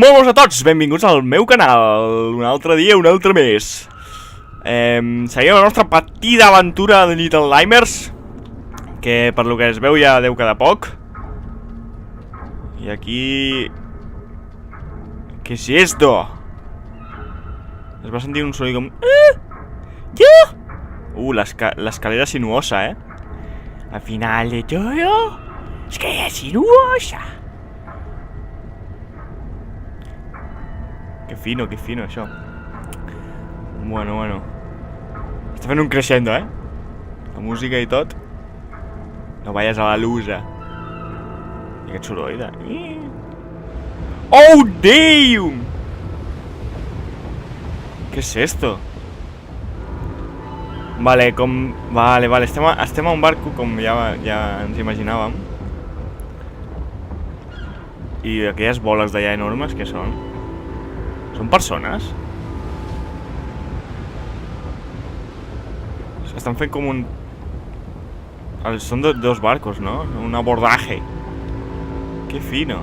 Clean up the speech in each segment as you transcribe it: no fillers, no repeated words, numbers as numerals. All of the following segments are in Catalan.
Molt bons a tots, benvinguts al meu canal. Un altre dia, un altre mes. Seguim la nostra petita aventura de Little Nightmares, que per lo que es veu ja deu quedar poc. I aquí... ¿Qué es esto? Es va sentir un sonido com... la escalera sinuosa, Al final de todo, escalera sinuosa. Que fino això. Bueno. Està fent un crescendo, La música i tot. No vayas a la lusa. I aquest soroll de... Oh, damn! ¿Qué es esto? Vale, com... Vale, estem a un barco, com ja ens imaginàvem. I aquelles boles d'allà enormes, què són? Són persones? Estan fent com un... Són dos barcos, no? Un abordaje. Que fino.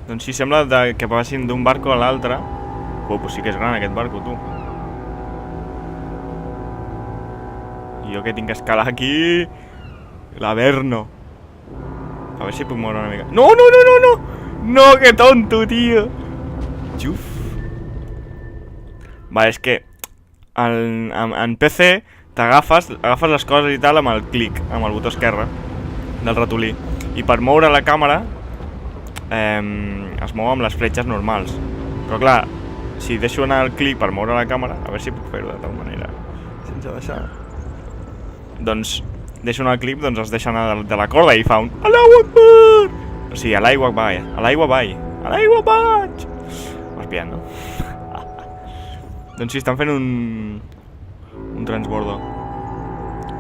Doncs sí, sembla que passin d'un barco a l'altre. Pues sí que és gran aquest barco, tu. I jo que tinc que escalar aquí... L'averno. A ver si puc moure una mica. No! No, que tonto, tio. Xuf. Vale, és que en PC agafes les coses i tal amb el clic, amb el botó esquerre del ratolí. I per moure la càmera es mou amb les fletxes normals. Però clar, si deixo anar el clic per moure la càmera, a veure si puc fer-ho de tal manera sense deixar. Doncs deixo anar el clip, doncs es deixa anar de la corda i fa un Allahu Akbar! O sigui, a l'aigua vaig. M'espiant, no? Doncs sí, estan fent un transbordo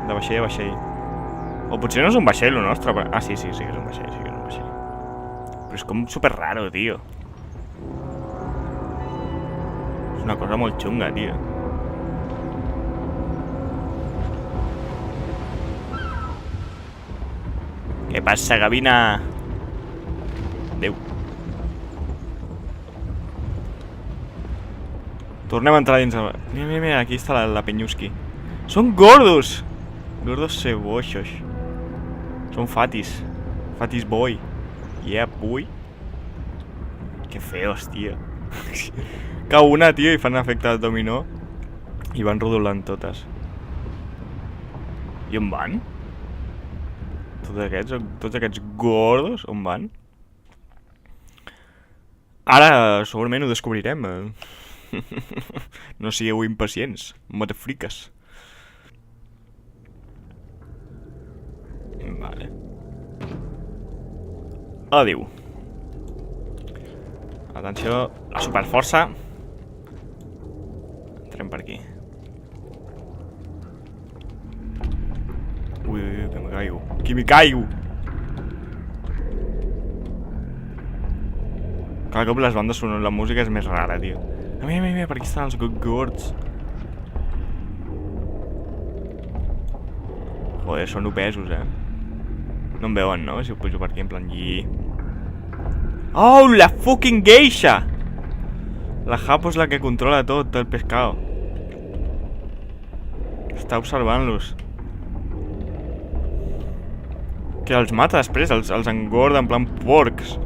de vaixell a vaixell. O potser no és un vaixell, el nostre. Ah, sí que és un vaixell, Però és com super raro, tio. És una cosa molt xunga, tio. Què passa, Gavina? Adéu. Tornem a entrar dins el... Mira, aquí està la Penyuski. Són gordos! Gordos ceboixos. Són fatis. Fatis boy. Yeah, boy. Que feos, tio. Cau una, tio, i fan efecte de dominó. I van rodolant totes. I on van? Tots aquests gordos, on van? Ara segurament ho descobrirem. No sigueu impacients, matafriques. Vale. Adéu. Atenció, la superforça. Entrem per aquí. Ui, que me caigo. Que me caigo! Cada cop les bandes sonoren, la música és més rara, tio. Mira, per aquí estan els gords. Joder, són obesos, No em veuen, no? Si ho pujo per aquí en plan lli. Oh, la fucking geisha! La Japo és la que controla tot el pescado. Està observant-los. Que els mata després, els engorda en plan porcs.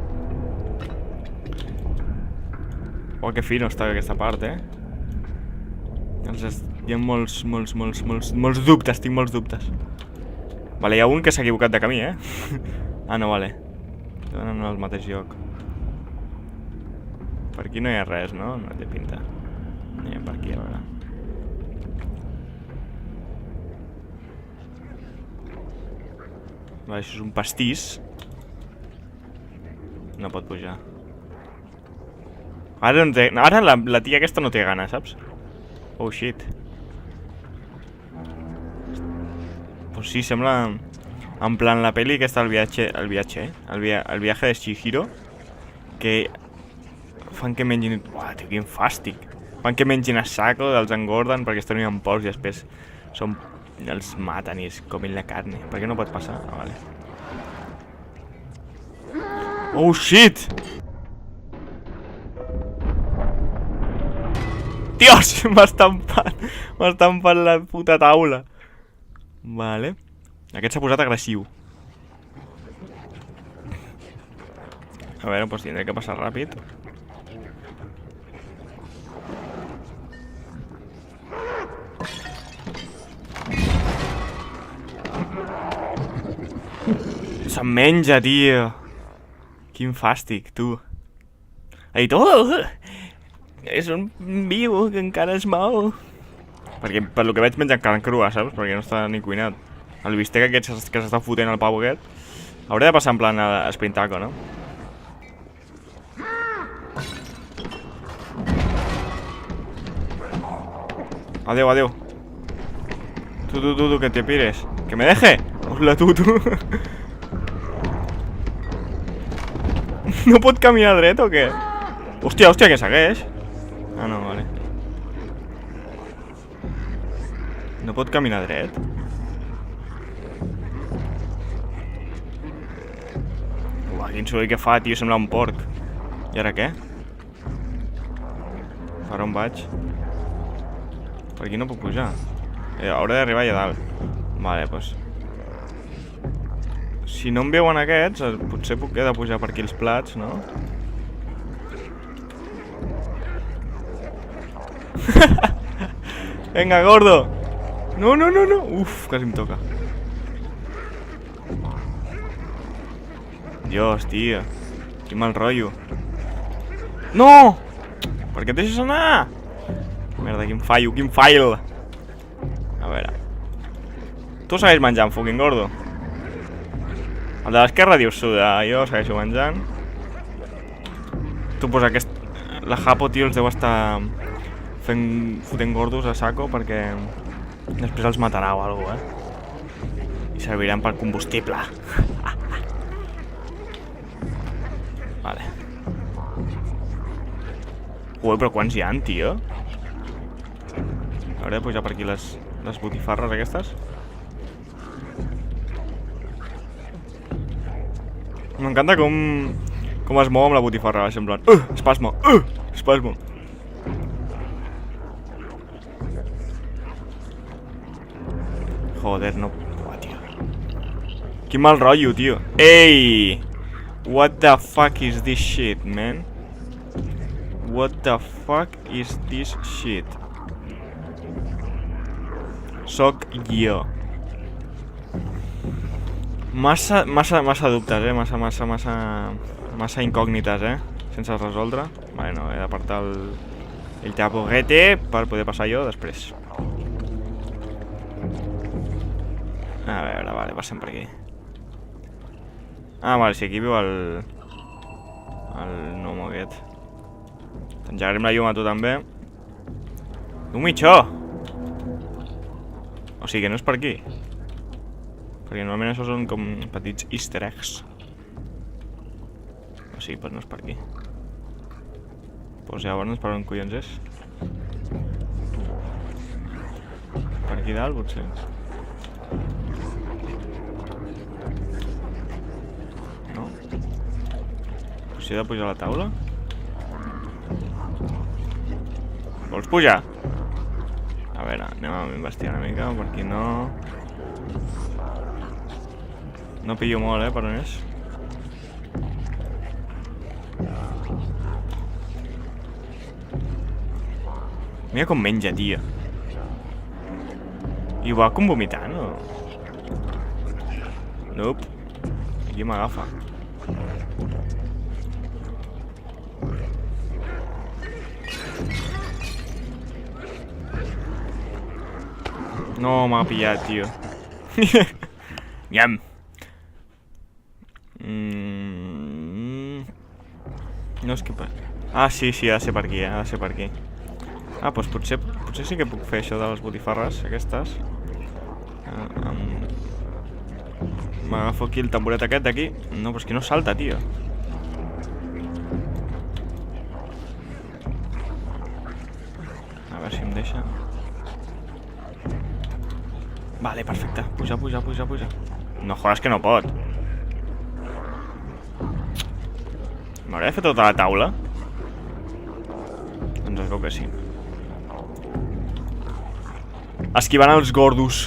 Oh, que fino està aquesta part, Hi ha molts dubtes, tinc molts dubtes. Vale, hi ha un que s'ha equivocat de camí, Ah, no, vale. Estan en el mateix lloc. Per aquí no hi ha res, no? No té pinta. No hi ha per aquí, a veure. Vale, això és un pastís. No pot pujar. Ara la tia aquesta no té gana, saps? Oh, shit. Pues sí, sembla... En plan, la peli aquesta, el viatge, el viaje de Chihiro, que fan que mengin... Uah, tio, quin fàstic. Fan que mengin a saco, els engorden perquè estan en pols i després els maten i es comen la carne. Per què no pot passar? Ah, vale. Oh, shit! Dios, m'ha estampat la puta taula. Vale. Aquest s'ha posat agressiu. A veure, doncs tindré que passar ràpid. Se'm menja, tio. Quin fàstic, tu. Ha dit, oh, és un viu que encara es mou. Perquè per lo que veig menja carn crua, saps? Perquè no està ni cuinat. El bistec aquest que s'està fotent al pavo aquest. Hauria de passar en plan a Sprintaco, no? Adeu, adeu. Tu, que te pires. Que me deje. Hola, tu. No pot caminar dret o què? Hòstia, que segueix. Ah, no, vale. No pot caminar dret? Uah, quin soroll que fa, tio, sembla un porc. I ara què? Per on vaig? Per aquí no puc pujar. Hauré d'arribar allà dalt. Vale, doncs. Si no em veuen aquests, potser puc haver de pujar per aquí els plats, no? Venga, gordo! No! Uf, quasi em toca. Dios, tio. Quin mal rotllo. No! Per què et deixes anar? Merda, quin fail. A veure. Tu segueix menjant, fucking gordo. El de l'esquerra diu suda, jo segueixo menjant. Tu, pues aquest... La Japo, tio, els deu estar fotent gordos a saco perquè després els matarà o alguna cosa, I serviran per combustible. Vale. Ué, però quants hi ha, tio? Hauré de pujar per aquí les botifarres aquestes. M'encanta com es mou amb la botifarra, en plan... Espasmo! Espasmo! Joder, no... Uah, tio. Quin mal rotllo, tio. Ei! What the fuck is this shit, man? What the fuck is this shit? Soc jo. Massa dubtes, massa incògnites, sense resoldre. Vale, no, he d'apartar el taburete per poder passar jo després. A veure, vale, passem per aquí. Ah, vale, sí, aquí viu el gnomo aquest. T'engegarem la llum a tu també. Un mitjó! O sigui que no és per aquí. Perquè normalment això són com petits easter eggs. O sigui, doncs no és per aquí. Doncs llavors per on collons és? Per aquí dalt, potser? No? Potser he de pujar a la taula? Vols pujar? A veure, anem a investigar una mica, per aquí no... No pillo molt, per on és? Mira com menja, tia. I va com vomitant, o...? Nope. Aquí m'agafa. No m'ha pillat, tio. Nyam. No és que... Ah, sí, ha de ser per aquí, ha de ser per aquí. Ah, doncs potser sí que puc fer això de les botifarres, aquestes. M'agafo aquí el tamboret aquest d'aquí. No, però és que no salta, tio. A veure si em deixa. Vale, perfecte. Puja. No jodes que no pot. M'hauré de fer tota la taula? Doncs es veu que sí. Esquivant els gordos.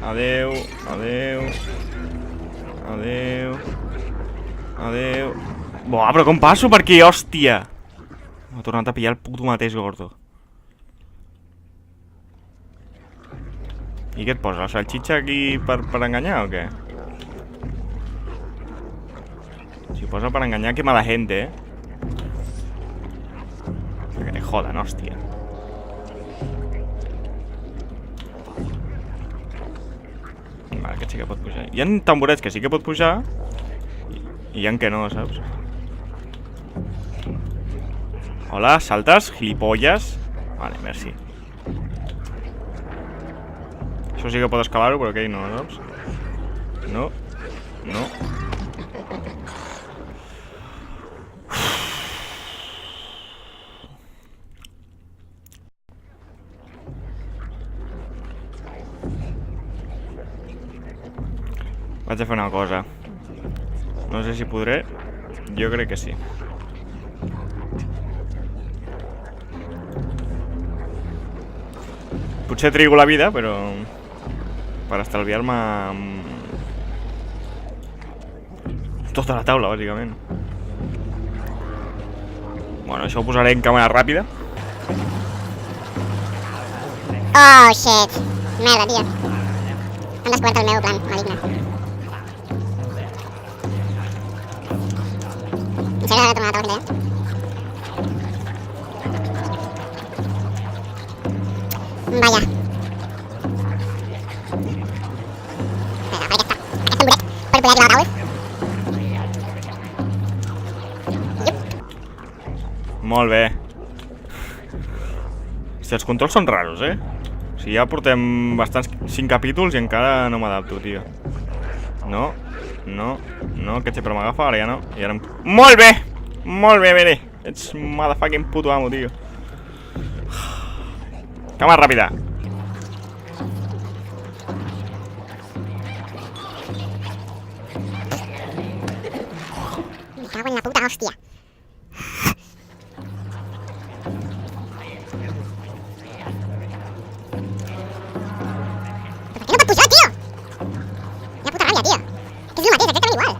Adeu, adeu. Adeu. Adeu. Buah, però com passo per aquí, hòstia? M'ha tornat a pillar el puto mateix gordo. I què et posa? La salxitxa aquí per enganyar o què? Si ho posa per enganyar, que mala gente, Que te jodan, hòstia. Vale, aquest sí que pot pujar. Hi ha tamborets que sí que pot pujar i hi ha que no, saps? Hola, saltes, gilipolles. Vale, merci. Això sí que pot escalar-ho, però aquell no, saps? No. No. Vaig a fer una cosa. No sé si podré. Jo crec que sí. Potser trigo la vida, però per estalviar-me tota la taula, bàsicament. Bueno, això ho posaré en càmera ràpida. Oh, shit. Merda, tio. Han descobert el meu plan maligne. En sèrio, ha de tornar a la taula que Vaya. Agafa aquest tamboret per poder tirar la taula. Molt bé. Si els controls són raros, O sigui, ja portem bastants 5 capítols i encara no m'adapto, tio. No, no, no, aquest sempre m'agafa, ara ja no. I ara Molt bé! Molt bé, Bere. Ets motherfucking puto amo, tio. Cama ràpida. Me cago en la puta hòstia. Per què no pot pujar, tio? Quina puta ràbia, tio. Que és el mateix, exactament igual.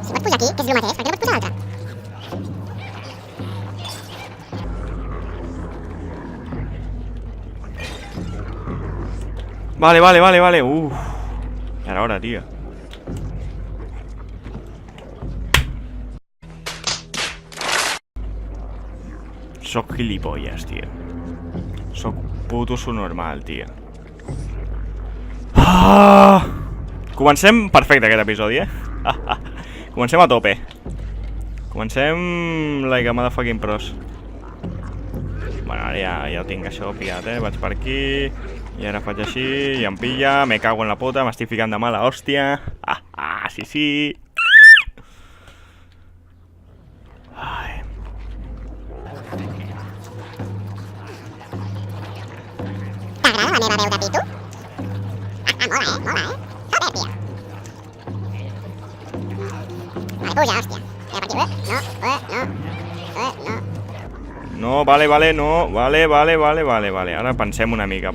Si pot pujar aquí, que és el mateix, per què no pot pujar l'altre? Vale. Ya era hora, tío. Soc gilipolles, tio. Soc puto subnormal, tio. Comencem perfecte aquest episodi, Comencem a tope. Comencem like a motherfucking pros. Bueno, ara ja ho tinc això pillat, Vaig per aquí. I ara faig així, i em pilla, me cago en la puta, m'estic ficant de mala hòstia. Sí. Ai. T'agrada la meva veu de pito? Mola, Joder, tia. Vale, puja, hòstia. Mira per aquí, no. No, vale, no. Vale. Ara pensem una mica,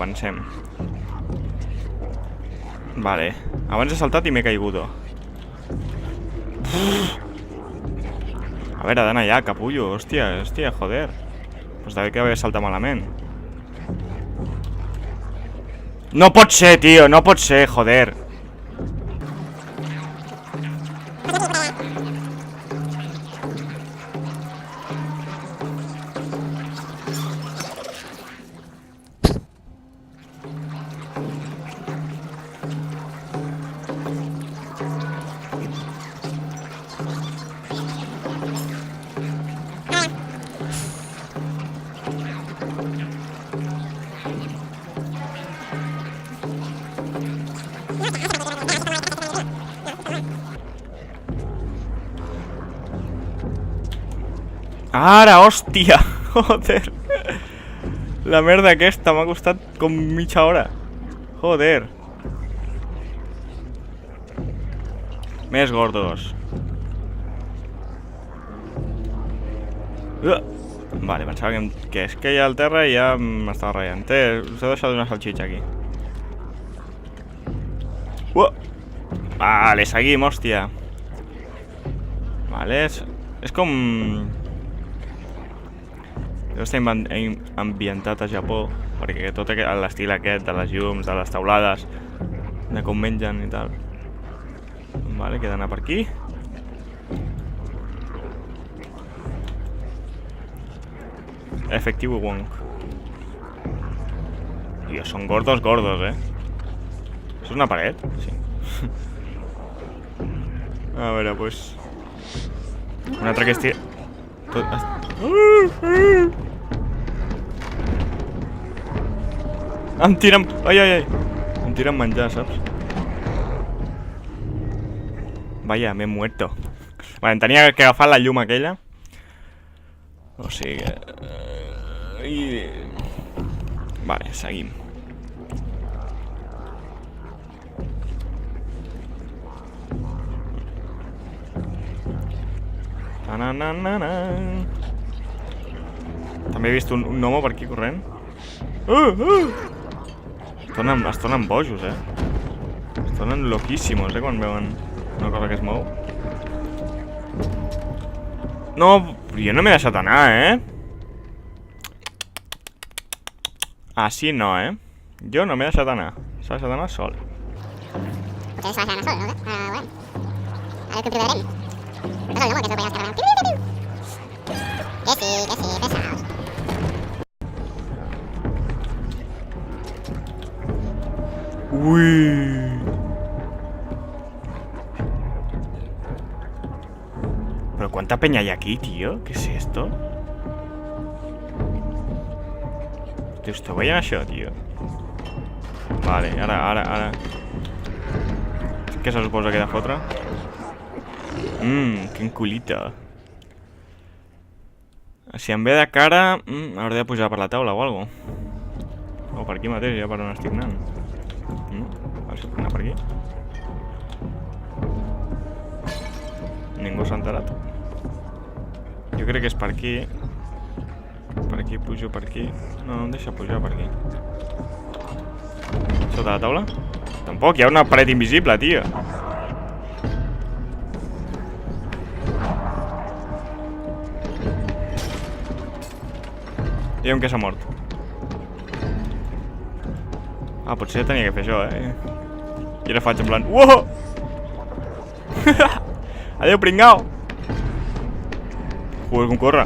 Vale. Abans he saltat i m'he caigut. A veure, ha d'anar allà, capullo. Hòstia, joder. Pues d'haver que haver saltat malament. No pot ser, tio, no pot ser, joder. Ara, hòstia, joder. La merda aquesta m'ha costat com mitja hora. Joder. Més gordos. Vale, pensava que es queia al terra i ja m'estava ratllant. Us he deixat una salxitxa aquí. Vale, seguim, hòstia. Vale, és com... deu estar ambientat a Japó, perquè tot l'estil aquest de les llums, de les taulades, de com mengen i tal. Vale, queda anar per aquí. Efectiu Wong. Tio, són gordos, Això és una paret? Sí. A veure, pues... un altre que estigui... Em tiren... Ai, ai, ai. Em tiren menjar, saps? Vaya, m'he muerto. Vale, em tenia que agafar la llum aquella. O sigui que... Vale, seguim. També he vist un gnomo per aquí corrent. Es tornen bojos, Es tornen loquíssimos, quan veuen una cosa que es mou. No, jo no m'he deixat anar, Així no, Jo no m'he deixat anar. S'ha deixat anar sol. Potser s'ha deixat anar sol, no? Bueno. Ara ho comprovarem. Posa el gnomo, que és el que ja està gravant. Que sí, pesaos. Ui. Pero cuánta peña hay aquí, tío. ¿Qué es esto? Tío, esto vayan a això, tío. Vale, ara. Què se suposa que he de fotre? Quin culito. Si em ve de cara, hauré de pujar per la taula o algo. O per aquí mateix, ja per on estic anant. A veure si puc anar per aquí. Ningú s'ha enterat. Jo crec que és per aquí. Per aquí, pujo per aquí. No em deixa pujar per aquí. Sota la taula? Tampoc, hi ha una paret invisible, tio. Digue'm que s'ha mort. Ah, potser tenia que fer això, I ara faig en plan... Uoh! Adéu, pringao! Joder, com corre.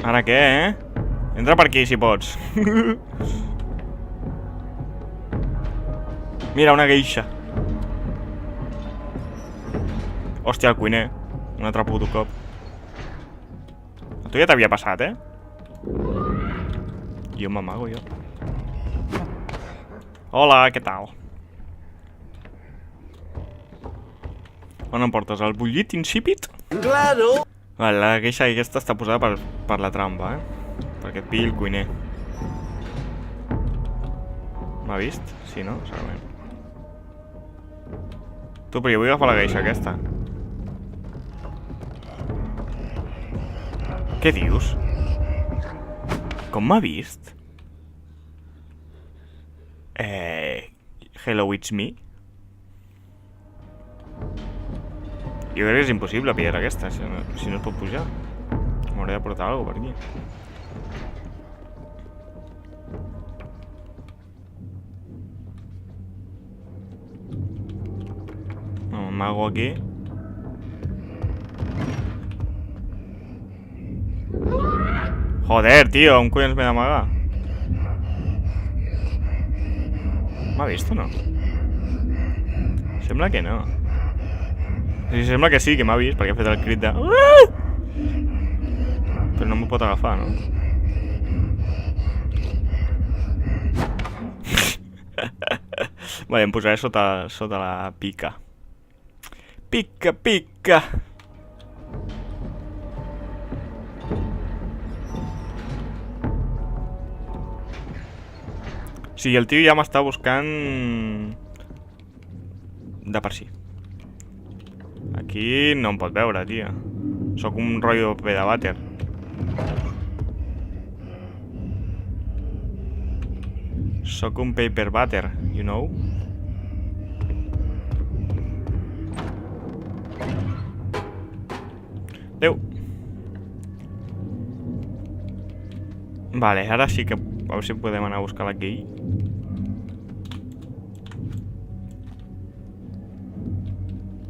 Ara què, Entra per aquí, si pots. Mira, una geisha. Hòstia, el cuiner. Un altre puto cop. A tu ja t'havia passat, Jo m'amago, jo. Hola, què tal? On em portes? El bullit insípid? Claro! Vale, la queixa aquesta està posada per la trampa, Perquè et pilli el cuiner. M'ha vist? Sí, no? Segurament. Tu, però jo vull agafar la queixa aquesta. Què dius? Com m'ha vist? Hello, it's me? Jo crec que és impossible pillar aquesta, si no es pot pujar. M'hauré de portar alguna cosa per aquí. No, m'amago aquí. Joder, tio, on collons m'he d'amagar? M'ha vist o no? Sembla que no. Sí, sembla que sí, que m'ha vist, perquè ha fet el crit de... Però no m'ho pot agafar, no? Vale, em posaré sota la pica. Pica, pica! Sí, el tio ja m'està buscant... de per si. Aquí no em pot veure, tia. Sóc un rotllo de paper de vàter. Sóc un paper butter, you know? Adéu. Vale, ara sí que... A veure si podem anar a buscar la key.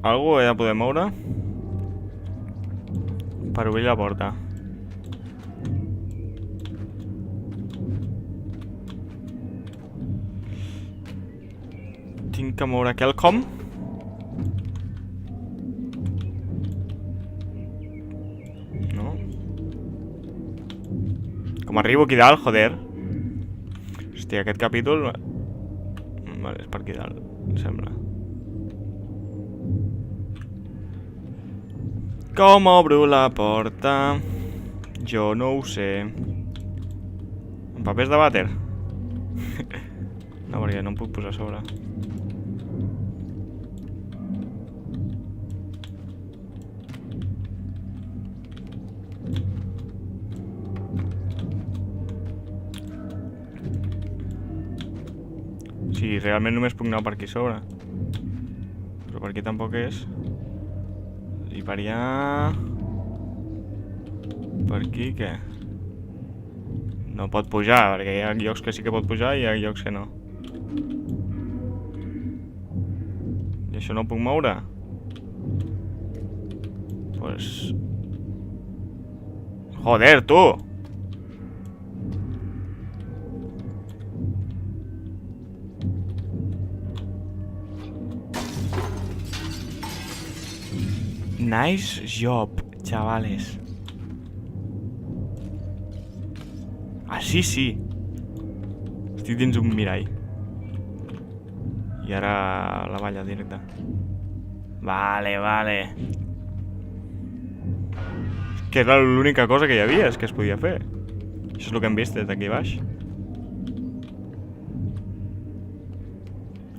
Algú he de poder moure per obrir la porta. Tinc que moure quelcom. No. Com arribo aquí dalt, joder. Hòstia, aquest capítol... Vale, és per aquí dalt, em sembla. Com obro la porta? Jo no ho sé. Amb papers de vàter? No, perquè no em puc posar a sobre. Sí, realment només puc anar per aquí a sobre. Però per aquí tampoc és. I per allà... Per aquí, què? No pot pujar, perquè hi ha llocs que sí que pot pujar i hi ha llocs que no. I això no ho puc moure? Pues... Joder, tu! Nice job, chavales. Ah, sí, sí. Estic dins un mirall. I ara la balla directa. Vale, vale. Que era l'única cosa que hi havia, és que es podia fer. Això és el que hem vist des d'aquí baix.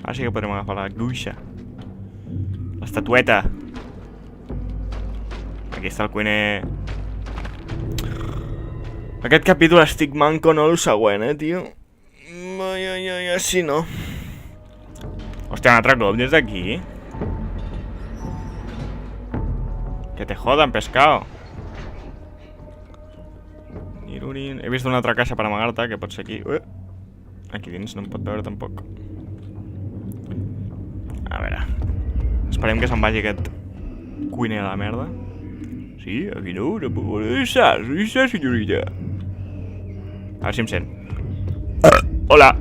Ara sí que podrem agafar la gruixa. L'estatueta. Aquí està el cuiner. Aquest capítol estic manco, no el següent, tio. Ai, sí, no. Hòstia, un altre cop des d'aquí. Que te jodan, pescado. He vist una altra caixa per amagar-te, que pot ser aquí. Aquí dins no em pot veure tampoc. A veure. Esperem que se'n vagi aquest cuiner a la merda. Sí, aquí no puc veure. Esa, senyorita. A veure si em sent. Hola.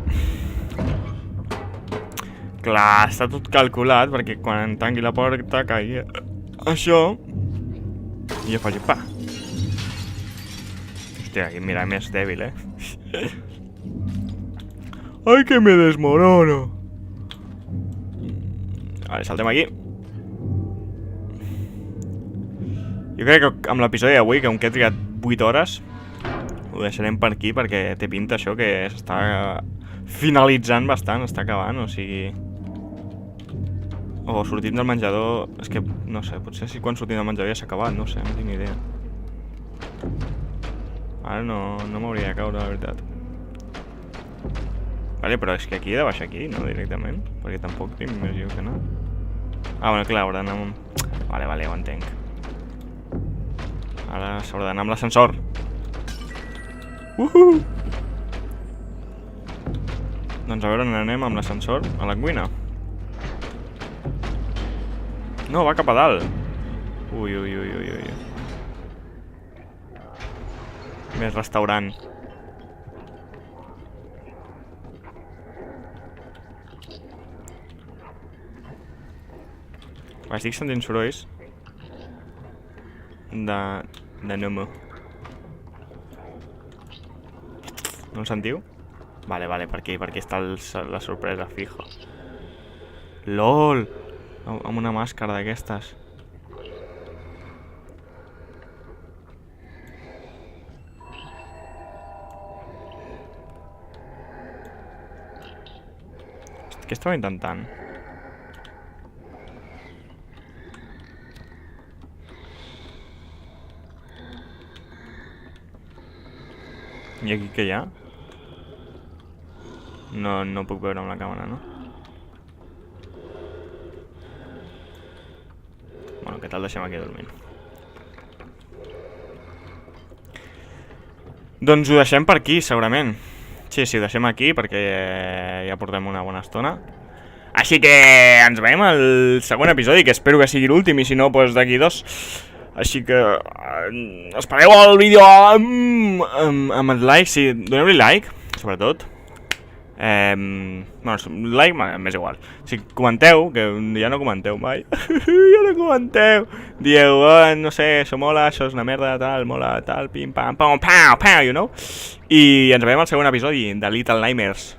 Clar, està tot calculat perquè quan tanqui la porta caigui això i jo faig pa. Hòstia, aquí mira, més dèbil, Ai, que me desmorono. Vale, saltem aquí. Jo crec que amb l'episodi d'avui, que un que he trigat 8 hores, ho deixarem per aquí perquè té pinta això que s'està finalitzant bastant, està acabant, o sigui... O sortint del menjador... És que, no sé, potser si quan sortim del menjador ja s'ha acabat, no sé, no tinc ni idea. Ara no m'hauria de caure, la veritat. Vale, però és que aquí he de baixar aquí, no? Directament, perquè tampoc tinc més lloc que anar. Ah, bueno, clar, haurà d'anar amb... Vale, ho entenc. Ara s'haurà d'anar amb l'ascensor. Doncs a veure on anem amb l'ascensor. A la cuina. No, va cap a dalt. Ui. Més restaurant. Estic sentint sorolls de Nomu. No el sentiu? Vale, per aquí està la sorpresa, fijo. LOL! Amb una màscara d'aquestes. Què estava intentant? I aquí què hi ha? No puc veure amb la càmera, no? Bueno, què tal deixem aquí dormint? Doncs ho deixem per aquí, segurament. Sí, ho deixem aquí perquè ja portem una bona estona. Així que ens veiem al següent episodi, que espero que sigui l'últim, i si no, doncs d'aquí 2. Així que espereu el vídeo amb el like, sí, doneu-li like, sobretot. Bueno, like m'és igual. Si comenteu, que ja no comenteu mai. Ja no comenteu. Dieu, no sé, això mola, això és una merda, tal, mola, tal, pim, pam, pam, pam, pam, you know? I ens veiem al següent episodi de Little Nightmares.